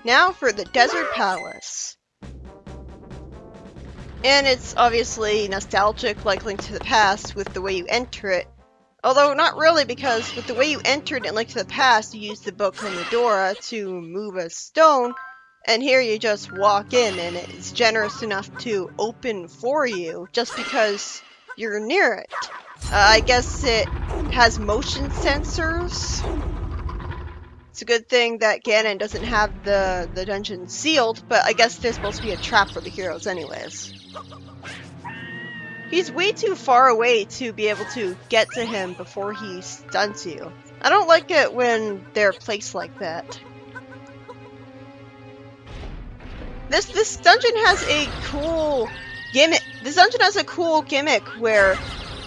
Now for the Desert Palace. And it's obviously nostalgic, like Link to the Past, with the way you enter it. Although not really, because with the way you entered in Link to the Past, you use the Book from Medora to move a stone, and here you just walk in and it's generous enough to open for you just because you're near it. I guess it has motion sensors. It's a good thing that Ganon doesn't have the dungeon sealed, but I guess there's supposed to be a trap for the heroes anyways. He's way too far away to be able to get to him before he stuns you. I don't like it when they're placed like that. This dungeon has a cool gimmick. This dungeon has a cool gimmick where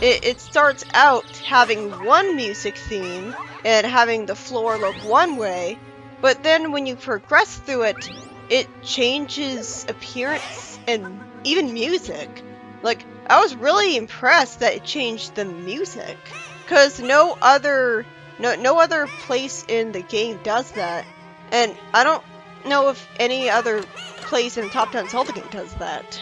it starts out having one music theme and having the floor look one way, but then when you progress through it, it changes appearance and even music. Like, I was really impressed that it changed the music, because no other place in the game does that, and I don't know if any other place in a top-down Zelda game does that.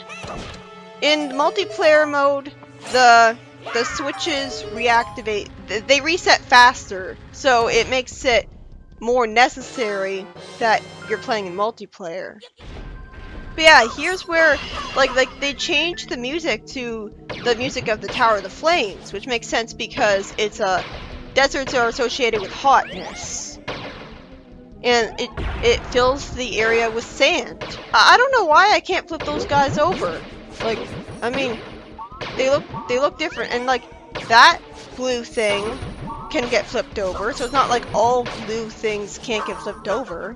In multiplayer mode, the switches reactivate, they reset faster, so it makes it more necessary that you're playing in multiplayer. But yeah, here's where, like they changed the music to the music of the Tower of the Flames, which makes sense because it's deserts are associated with hotness. And it fills the area with sand. I don't know why I can't flip those guys over. Like, I mean, they look different, and like that blue thing can get flipped over, so it's not like all blue things can't get flipped over.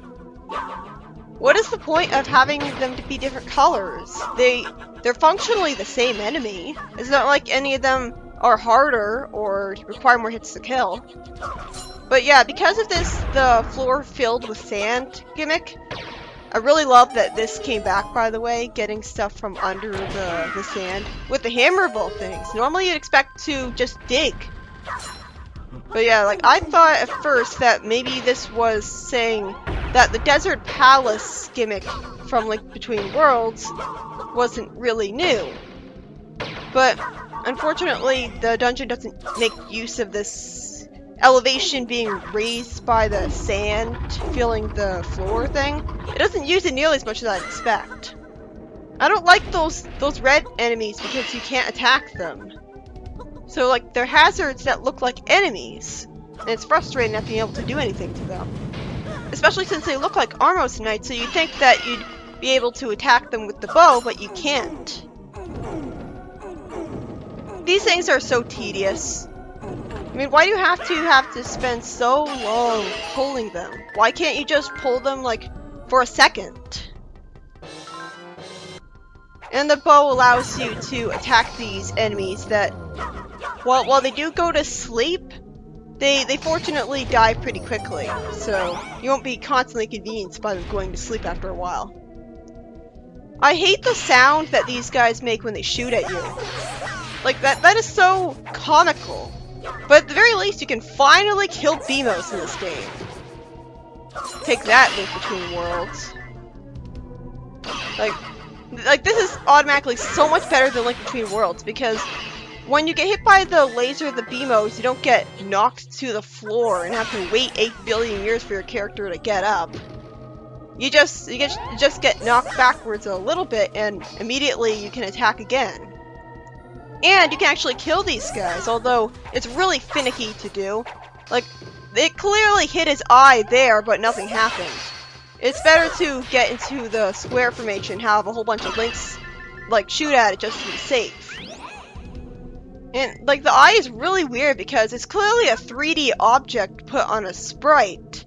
What is the point of having them to be different colors? They're functionally the same enemy. It's not like any of them are harder or require more hits to kill. But yeah, because of this, the floor filled with sand gimmick, I really love that this came back, by the way, getting stuff from under the sand with the hammerable things. Normally you'd expect to just dig. But yeah, like, I thought at first that maybe this was saying that the Desert Palace gimmick from Link Between Worlds wasn't really new. But unfortunately, the dungeon doesn't make use of this elevation being raised by the sand filling the floor thing. It doesn't use it nearly as much as I'd expect. I don't like those red enemies because you can't attack them. So like, they're hazards that look like enemies, and it's frustrating not being able to do anything to them. Especially since they look like Armosenites, so you'd think that you'd be able to attack them with the bow, but you can't. These things are so tedious. I mean, why do you have to spend so long pulling them? Why can't you just pull them, like, for a second? And the bow allows you to attack these enemies that, while they do go to sleep, they fortunately die pretty quickly, so you won't be constantly convenienced by them going to sleep after a while. I hate the sound that these guys make when they shoot at you. Like, that is so comical. But at the very least, you can finally kill Beamos in this game. Take that, Link Between Worlds. Like this is automatically so much better than Link Between Worlds, because when you get hit by the laser of the Beamos, you don't get knocked to the floor and have to wait 8 billion years for your character to get up. You just get knocked backwards a little bit, and immediately you can attack again. And you can actually kill these guys, although it's really finicky to do. Like, it clearly hit his eye there, but nothing happened. It's better to get into the square formation, have a whole bunch of Links, like, shoot at it just to be safe. And, like, the eye is really weird because it's clearly a 3D object put on a sprite.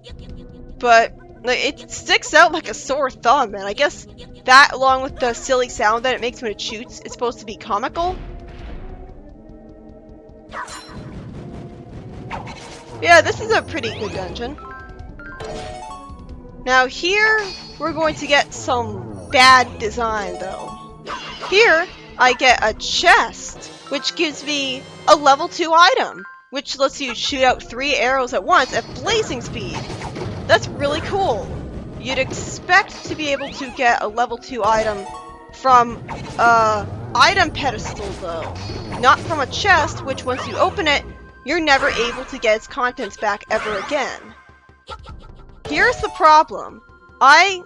But, like, it sticks out like a sore thumb, and I guess that, along with the silly sound that it makes when it shoots, is supposed to be comical. Yeah, this is a pretty good dungeon. Now here, we're going to get some bad design though. Here, I get a chest, which gives me a level 2 item, which lets you shoot out 3 arrows at once at blazing speed. That's really cool. you'd expect to be able to get a level 2 item from item pedestal though, not from a chest, which once you open it, you're never able to get its contents back ever again. Here's the problem. I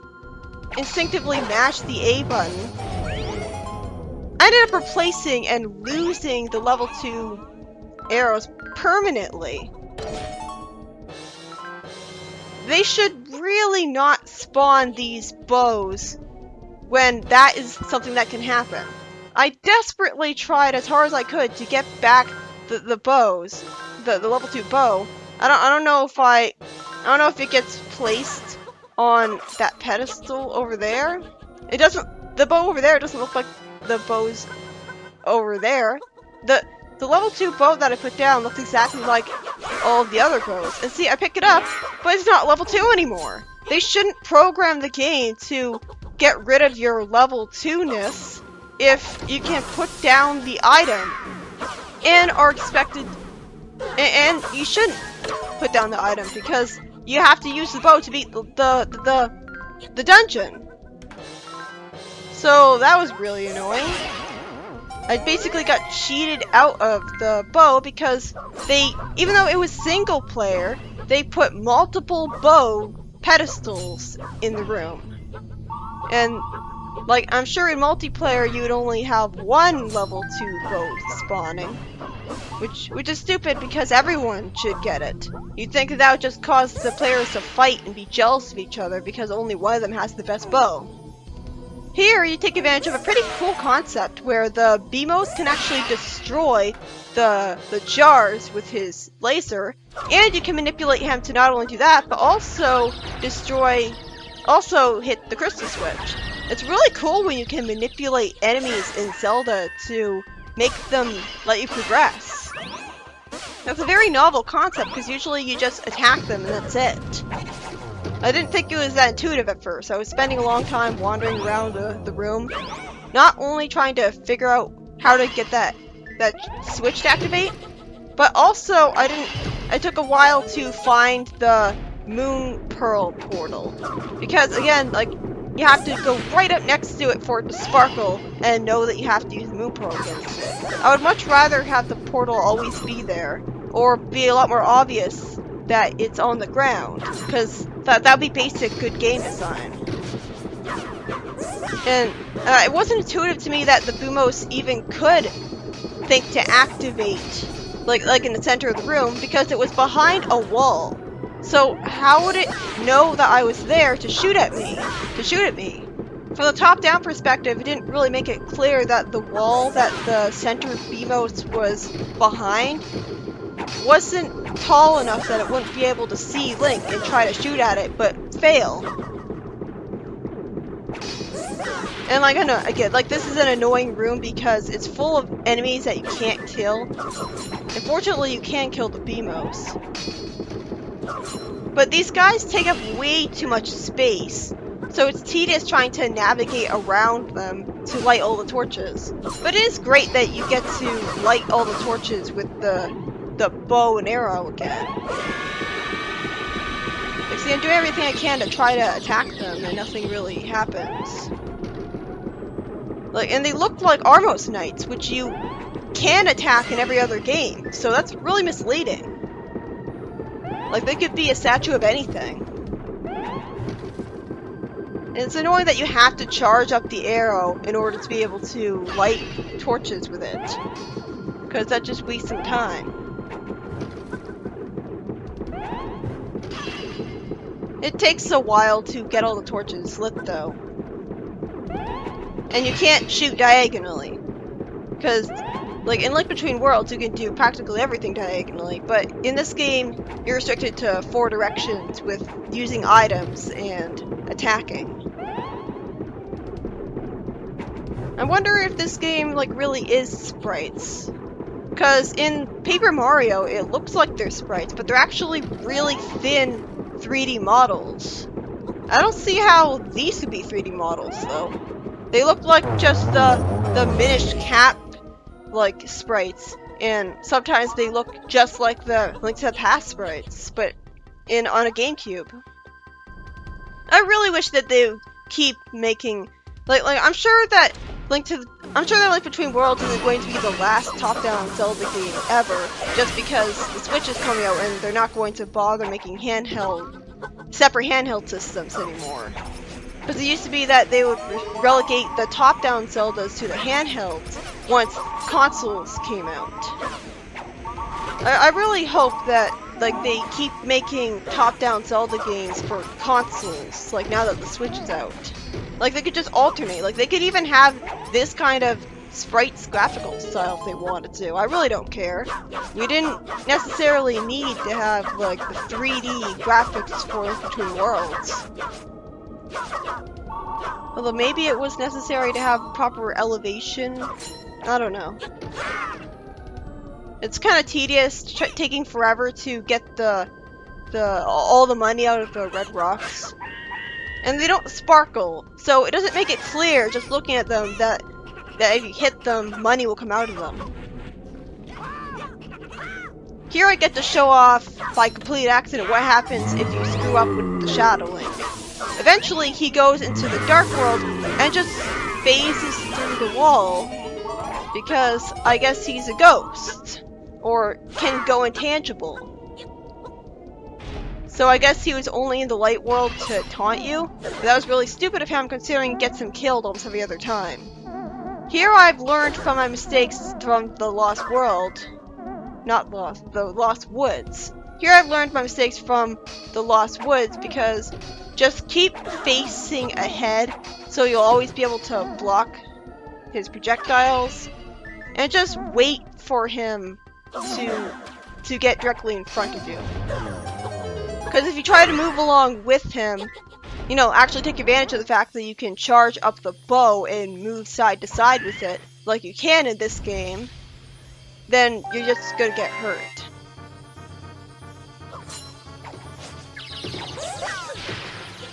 instinctively mashed the A button. I ended up replacing and losing the level 2 arrows permanently. They should really not spawn these bows when that is something that can happen. I desperately tried as hard as I could to get back the bows, the level 2 bow. I don't know if it gets placed on that pedestal over there. It doesn't. The bow over there doesn't look like the bows over there. The level 2 bow that I put down looks exactly like all of the other bows. And see, I pick it up, but it's not level 2 anymore. They shouldn't program the game to get rid of your level 2-ness if you can put down the item and are expected, and you shouldn't put down the item because you have to use the bow to beat the dungeon. So that was really annoying. I basically got cheated out of the bow because even though it was single player, they put multiple bow pedestals in the room. And like, I'm sure in multiplayer you would only have one level 2 bow spawning, which is stupid because everyone should get it. You'd think that would just cause the players to fight and be jealous of each other because only one of them has the best bow. Here, you take advantage of a pretty cool concept where the Beamos can actually destroy the jars with his laser, and you can manipulate him to not only do that, but also hit the crystal switch. It's really cool when you can manipulate enemies in Zelda to make them let you progress. That's a very novel concept because usually you just attack them and that's it. I didn't think it was that intuitive at first. I was spending a long time wandering around the room, not only trying to figure out how to get that switch to activate, but also I took a while to find the Moon Pearl portal. Because again, like, you have to go right up next to it for it to sparkle and know that you have to use the Moon Pearl against it. I would much rather have the portal always be there, or be a lot more obvious that it's on the ground, because that would be basic good game design. And it wasn't intuitive to me that the Beamos even could think to activate, like in the center of the room, because it was behind a wall. So how would it know that I was there to shoot at me? From the top-down perspective, it didn't really make it clear that the wall that the center Beamos was behind wasn't tall enough that it wouldn't be able to see Link and try to shoot at it, but fail. And like, I know, again, like, this is an annoying room because it's full of enemies that you can't kill. Unfortunately, you can kill the Beamos. But these guys take up way too much space, so it's tedious trying to navigate around them to light all the torches. But it is great that you get to light all the torches with the bow and arrow again. Like, see, I'm doing everything I can to try to attack them, and nothing really happens. Like, and they look like Armos Knights, which you can attack in every other game, so that's really misleading. Like, they could be a statue of anything. And it's annoying that you have to charge up the arrow in order to be able to light torches with it, because that just wastes some time. It takes a while to get all the torches lit, though. And you can't shoot diagonally. Because, like, in Link Between Worlds, you can do practically everything diagonally. But in this game, you're restricted to 4 directions with using items and attacking. I wonder if this game, like, really is sprites. Because in Paper Mario, it looks like they're sprites, but they're actually really thin 3D models. I don't see how these could be 3D models, though. They look like just the Minish Cap, like, sprites, and sometimes they look just like the Link to the Past sprites, but on a GameCube. I really wish that they would keep making, like I'm sure that Link Between Worlds isn't going to be the last top-down Zelda game ever, just because the Switch is coming out and they're not going to bother making separate handheld systems anymore. Because it used to be that they would relegate the top-down Zeldas to the handhelds once consoles came out. I really hope that they keep making top-down Zelda games for consoles, now that the Switch is out. They could just alternate. They could even have this kind of sprites graphical style if they wanted to. I really don't care. We didn't necessarily need to have, the 3D graphics for Link Between Worlds. Although maybe it was necessary to have proper elevation. I don't know. It's kind of tedious, taking forever to get all the money out of the red rocks. And they don't sparkle, so it doesn't make it clear just looking at them that if you hit them, money will come out of them. Here I get to show off, by complete accident, what happens if you screw up with the Shadow Link. Eventually, he goes into the Dark World and just phases through the wall, because I guess he's a ghost, or can go intangible. So I guess he was only in the light world to taunt you? But that was really stupid of him, considering it gets him killed almost every other time. Here I've learned from my mistakes from the Lost World. The Lost Woods. Here I've learned my mistakes from the Lost Woods, because just keep facing ahead so you'll always be able to block his projectiles. And just wait for him to get directly in front of you. Because if you try to move along with him, actually take advantage of the fact that you can charge up the bow and move side to side with it, like you can in this game, then you're just gonna get hurt.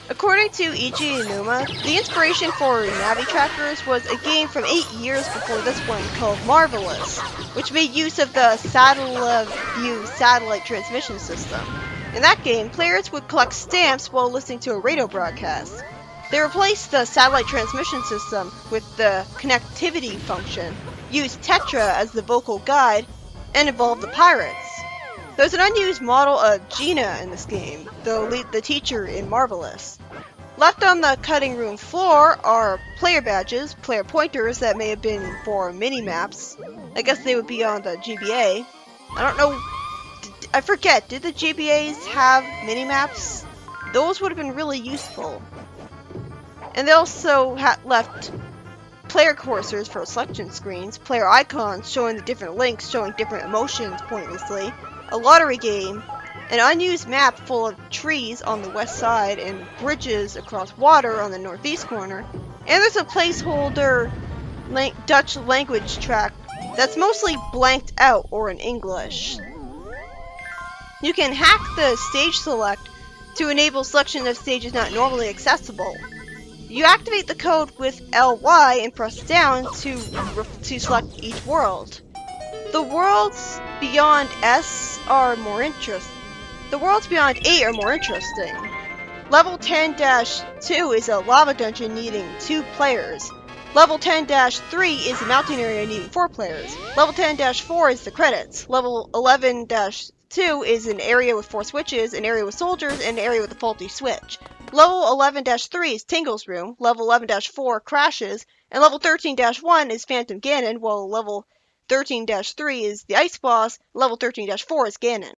According to Eiji Aonuma, the inspiration for Navi Trackers was a game from 8 years before this one called Marvelous, which made use of the Satellaview satellite transmission system. In that game, players would collect stamps while listening to a radio broadcast. They replaced the satellite transmission system with the connectivity function, used Tetra as the vocal guide, and involved the pirates. There's an unused model of Gina in this game, the teacher in Marvelous. Left on the cutting room floor are player badges, player pointers that may have been for mini-maps. I guess they would be on the GBA. I don't know. I forget, did the GBAs have mini-maps? Those would have been really useful. And they also left player cursors for selection screens, player icons showing the different links, showing different emotions pointlessly, a lottery game, an unused map full of trees on the west side and bridges across water on the northeast corner, and there's a placeholder Dutch language track that's mostly blanked out or in English. You can hack the stage select to enable selection of stages not normally accessible. You activate the code with LY and press down to select each world. The worlds beyond S are more interesting. The worlds beyond 8 are more interesting. Level 10-2 is a lava dungeon needing 2 players. Level 10-3 is a mountain area needing 4 players. Level 10-4 is the credits. Level 11-2 is an area with 4 switches, an area with soldiers, and an area with a faulty switch. Level 11-3 is Tingle's room. Level 11-4 crashes, and level 13-1 is Phantom Ganon, while level 13-3 is the ice boss. Level 13-4 is Ganon.